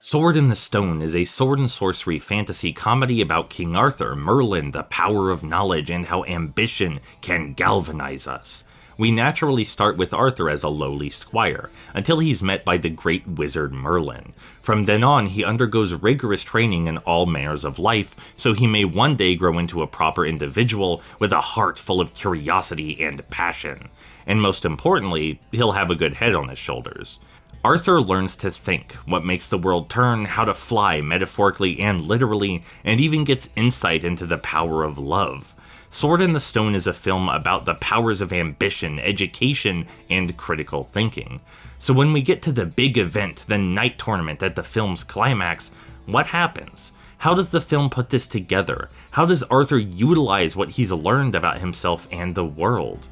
Sword in the Stone is a sword and sorcery fantasy comedy about King Arthur, Merlin, the power of knowledge, and how ambition can galvanize us. We naturally start with Arthur as a lowly squire, until he's met by the great wizard Merlin. From then on, he undergoes rigorous training in all manners of life, so he may one day grow into a proper individual with a heart full of curiosity and passion. And most importantly, he'll have a good head on his shoulders. Arthur learns to think, what makes the world turn, how to fly metaphorically and literally, and even gets insight into the power of love. Sword in the Stone is a film about the powers of ambition, education, and critical thinking. So when we get to the big event, the night tournament at the film's climax, what happens? How does the film put this together? How does Arthur utilize what he's learned about himself and the world?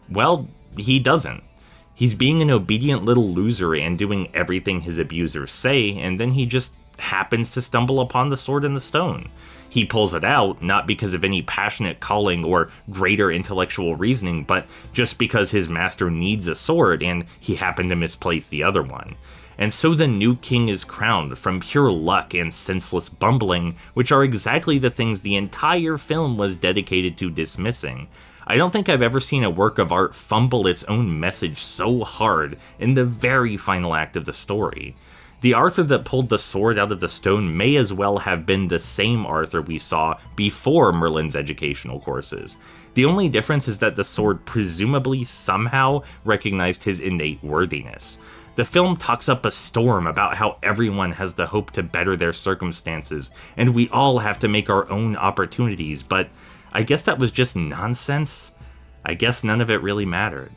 Well, he doesn't. He's being an obedient little loser and doing everything his abusers say, and then he just happens to stumble upon the sword in the stone. He pulls it out, not because of any passionate calling or greater intellectual reasoning, but just because his master needs a sword and he happened to misplace the other one. And so the new king is crowned from pure luck and senseless bumbling, which are exactly the things the entire film was dedicated to dismissing. I don't think I've ever seen a work of art fumble its own message so hard in the very final act of the story. The Arthur that pulled the sword out of the stone may as well have been the same Arthur we saw before Merlin's educational courses. The only difference is that the sword presumably somehow recognized his innate worthiness. The film talks up a storm about how everyone has the hope to better their circumstances, and we all have to make our own opportunities, but I guess that was just nonsense. I guess none of it really mattered.